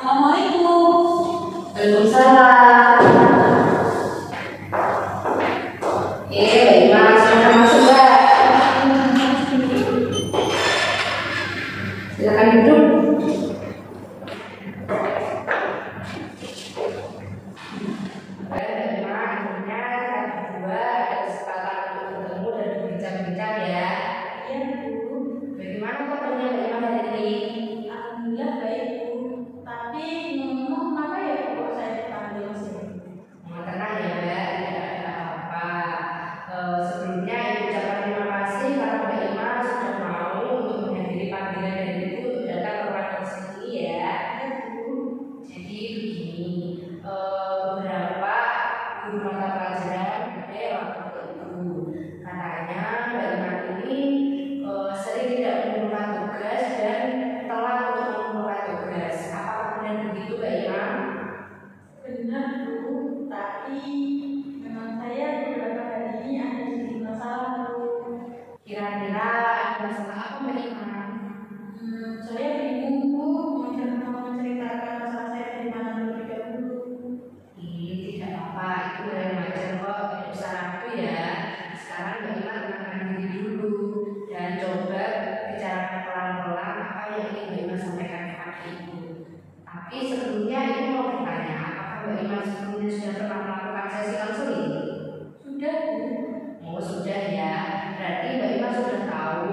Assalamualaikum. Waalaikumsalam. Baik Mas, silakan masuk Mbak. Silakan duduk. Kira-kira ada masalah apa Mbak Iman? Saya bingung Bu, mau menceritakan masalah saya dari mana terlebih dahulu. Tidak apa-apa, itu dari wajar kok, tidak usah ragu ya. Sekarang Mbak Iman tenangkan diri dulu dan coba bicarakan pelan-pelan apa yang ingin Mbak Iman sampaikan kepada Ibu. Tapi sebelumnya Ibu mau bertanya, apakah Mbak Iman sebelumnya sudah pernah melakukan sesi konseling? Sudah Bu. Oh sudah ya, berarti Mbak Iman sudah tahu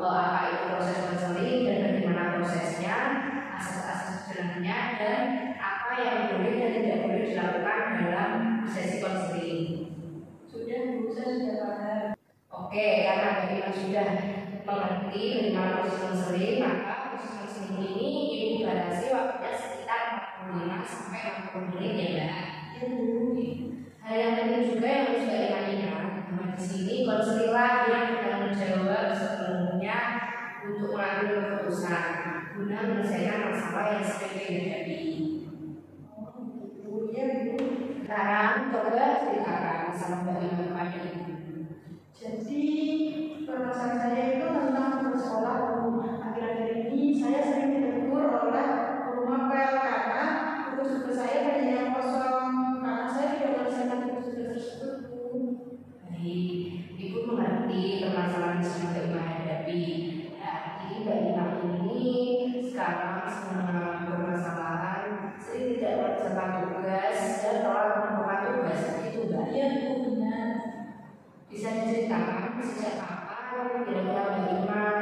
apa itu proses konseling dan bagaimana prosesnya, asas-asas jalannya, dan apa yang boleh dan tidak boleh dilakukan dalam sesi konseling. Sudah Bu, saya sudah paham. Oke, karena Mbak Iman sudah mengerti bagaimana proses konseling, maka proses konseling ini Ibu batasi waktunya sekitar 45 sampai 60 menit ya Mbak. Ya Bu. Hal yang penting juga yang harus Mbak Iman ingat, bahwa di sini konselinglah yang bertanggung jawab sepenuhnya untuk mengambil keputusan guna menyelesaikan masalah yang sedang dihadapi. Oh ya Bu. Sekarang coba ceritakan masalah Mbak Iman kepada Ibu. Jadi permasalahan saya itu tentang bersekolah Bu. Akhir-akhir ini saya sering ditegur oleh rumah PL karena tugas-tugas saya banyak yang kosong karena saya tidak menyelesaikan tugas-tugas tersebut Bu. Baik, Ibu mengerti permasalahan yang sedang Mbak Iman hadapi. Jadi Mbak Iman ini sekarang sedang bermasalahan sering tidak mengerjakan tugas dan telah melakukan tugas itu Mbak. Iya Bu, benar. Bisa diceritakan sejak kapan kira-kira Mbak Iman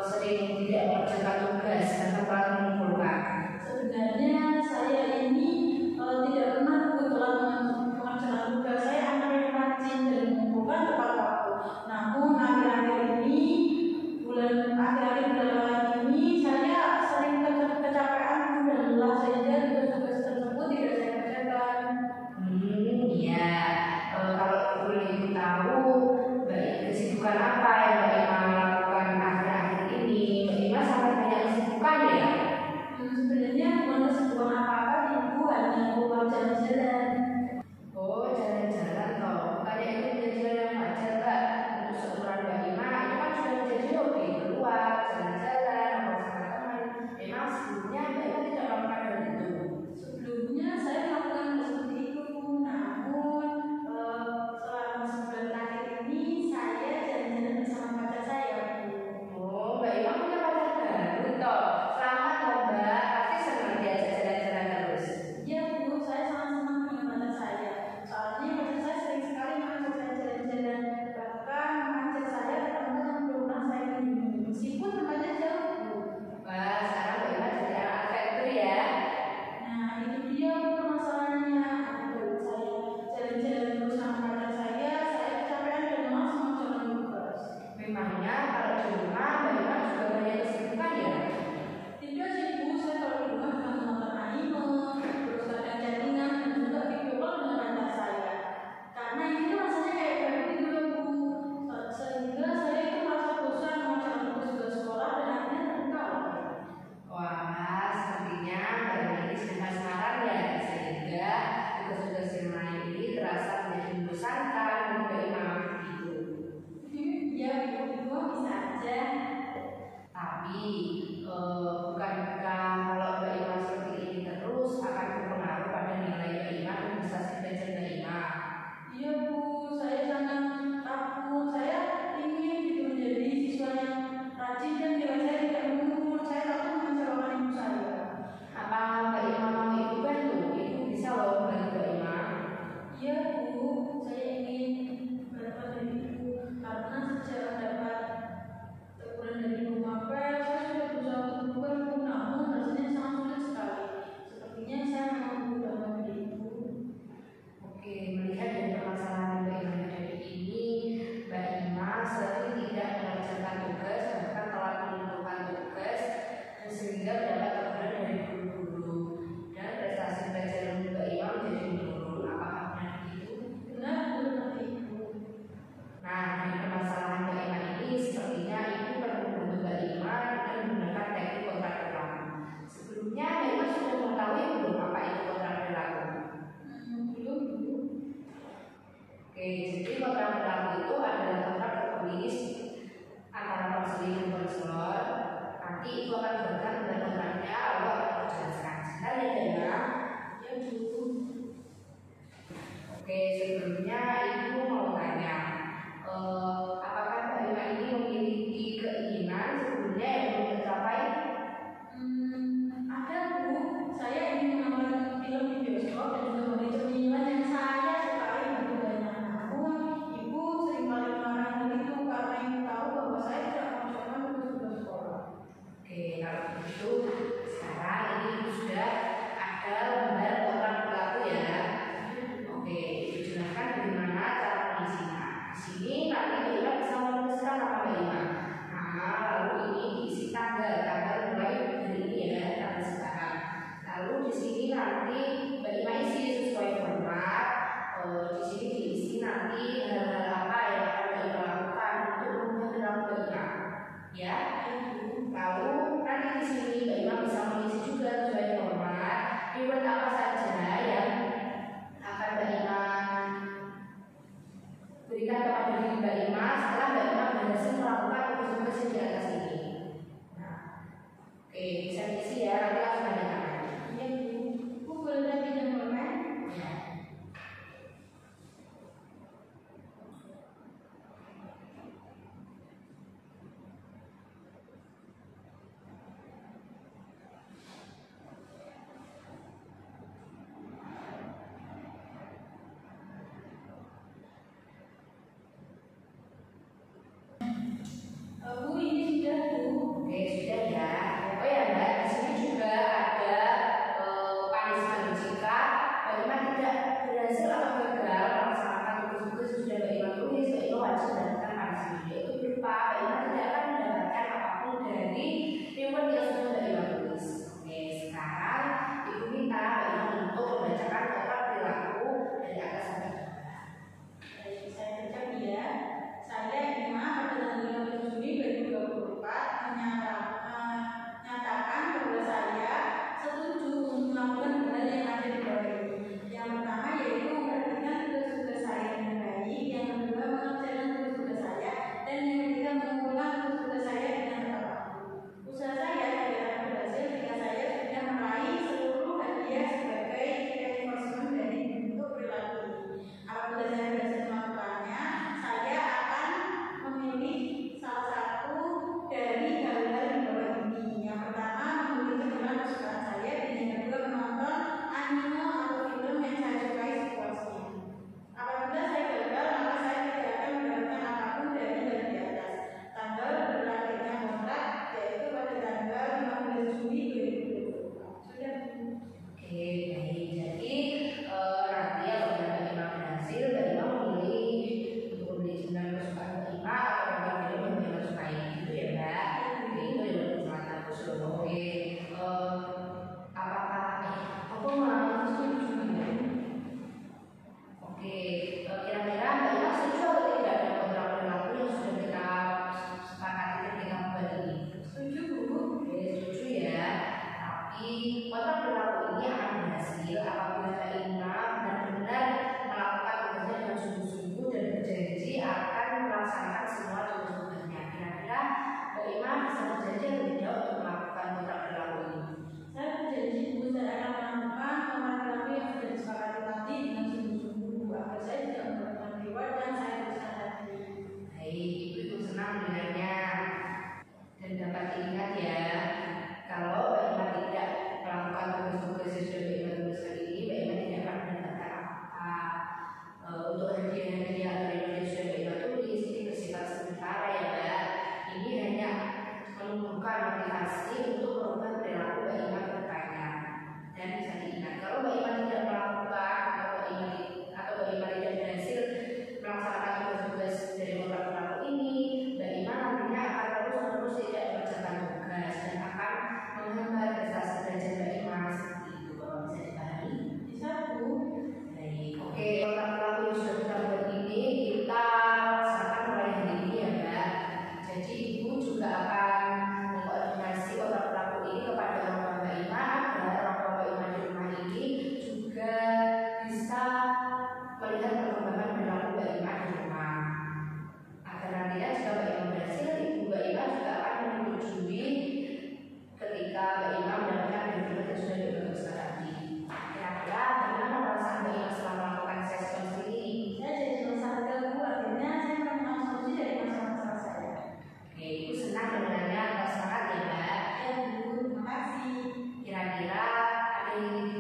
sering tidak mengerjakan tugas dan telah mengumpulkan? Sebenarnya saya ini tidak pernah kebetulan mengerjakan tugas. Saya anak yang rajin dan mengumpulkan tepat waktu. Namun akhir-akhir ini akhir-akhir bulan ini saya sering kecapean dan lelah sehingga tugas-tugas tersebut tidak jawab dan juga memberi cemilan yang saya sukai bagi banyak. Namun ibu seringkali melarang hal itu karena ibu tahu bahwa saya tidak mengerjakan tugas sekolah. Oke, kalau begitu sekarang ini ibu sudah ada lembar kotak perilaku ya. Oke, dijelaskan bagaimana cara mengisinya. Di sini nanti Mbak Ima bisa menuliskan apa Mbak Ima. Nah, lalu ini diisi tanggal mulai dari ini ya, tanggal sekarang. Lalu di sini nanti Mbak Ima isi sesuai format. Di sini diisi nanti hal-hal apa yang akan Mbak Ima lakukan untuk mengubah perilaku Mbak Ima. Ya, lalu nanti di sini Mbak Ima bisa mengisi juga sesuai format. Keyword apa saja yang akan Mbak Ima berikan kepada diri Mbak Ima setelah Mbak Ima berhasil melakukan tugas-tugas yang di atas ini. Nah, oke, bisa diisi ya, nanti langsung tanda tangan. Iya Bu, Bu boleh pinjam pulpen? Ya. Bu ini sudah Bu. Oke, sudah ya. Oh ya Mbak, di sini juga ada punishment jika Mbak Ima tidak berhasil atau gagal melaksanakan tugas-tugas yang sudah Mbak Ima tulis. Mbak Ima wajib mendapatkan punishment, yaitu berupa Mbak Ima tidak akan mendapatkan apapun dari reward yang sudah Mbak Ima tulis. Oke, sekarang Ibu minta Mbak Ima untuk membacakan kotak perilaku dari atas sampai bawah. Baik, saya baca ya. Saya Ima pada tanggal 15 Juni 2024 menyatakan bahwa saya setuju untuk melakukan hal yang ada di bawah ini. Yang pertama yaitu memperhatikan tugas-tugas saya dengan baik, yang kedua mengerjakan tugas-tugas saya, dan yang ketiga mengumpulkan tugas-tugas saya dengan tepat waktu. Usaha saya tidak akan berhasil jika saya sudah meraih seluruh hadiah sebagai reinforcement dari bentuk perilaku ini. Apabila saya berhasil melakukannya, saya akan memilih salah satu dari hal-hal di bawah ini. Yang pertama, membeli cemilan kesukaan saya, dan yang kedua menonton anime atau film yang saya sukai situasinya. Apabila saya gagal, maka saya tidak akan mendapatkan apapun dari hal di atas. Tanggal berakhirnya kontrak yaitu pada tanggal 15 Juni 2024. Sudah Bu. Oke, baik. Jadi nanti apabila Mbak Ima berhasil, Mbak Ima memilih untuk membeli cemilan kesukaan Mbak Ima atau menonton film yang Mbak Ima sukai, gitu ya Mbak. Jadi itu yang sangat bagus loh. Oke, apakah aku mau setuju ya? Oke, kira-kira Mbak Ima setuju atau tidak dengan kontrak perilaku yang sudah kita sepakati ketika membuat ini? Setuju Bu. Oke, setuju ya. Tapi kontrak perilaku ini akan berhasil apabila Mbak Ima benar-benar melakukan tugasnya dengan sungguh-sungguh dan berjanji akan melaksanakan semua tugas-tugasnya. Kira-kira Mbak Ima bisa berjanji atau tidak untuk melakukan kontrak perilaku ini? Saya berjanji Bu, saya akan melakukan kontrak perilaku yang sudah disepakati tadi dengan sungguh-sungguh Bu, agar saya tidak mendapatkan reward dan saya berusaha tadi. Baik, Ibu senang mendengarnya dan dapat diingat ya, kalau Mbak Ima tidak melakukan tugas-tugas yang sudah Mbak Ima tuliskan ini, Mbak Ima tidak akan mendapatkan apa-apa. Untuk hadiah-hadiah atau reward yang sudah Mbak Ima tulis ini bersifat sementara ya Mbak. Ini hanya menumbuhkan motivasi untuk merubah perilaku Mbak Ima ke depannya. Dan bisa diingat, kalau Mbak Ima tidak melakukan atau Mbak Ima tidak berhasil melaksanakan tugas-tugas dari kontrak perilaku ini, Mbak Ima nantinya akan terus-menerus tidak mengerjakan tugas dan akan menghambat prestasi belajar Mbak Ima seperti itu. Kalau bisa dipahami? Bisa Bu. Baik, oke. Kontrak perilaku yang sudah kita buat ini kita laksanakan mulai hari ini ya Mbak. Jadi Ibu juga akan mengkoordinasi kontrak perilaku ini kepada orang tua Mbak Ima agar orang tua Mbak Ima di rumah ini juga bisa melihat perkembangan perilaku Mbak Ima di rumah. Agar nantinya jika Mbak Ima berhasil, Ibu Mbak Ima juga akan menyetujui ketika Mbak Ima mendapatkan reward yang sudah dibentuk tadi. Kira-kira bagaimana perasaan Mbak Ima setelah melakukan sesi konseling ini? Saya jadi selesai Bu, akhirnya saya menemukan solusi dari masalah-masalah saya. Oke, Ibu senang mendengarnya atas semangat ya Mbak. Ya Bu, terima kasih. Kira-kira ada yang ingin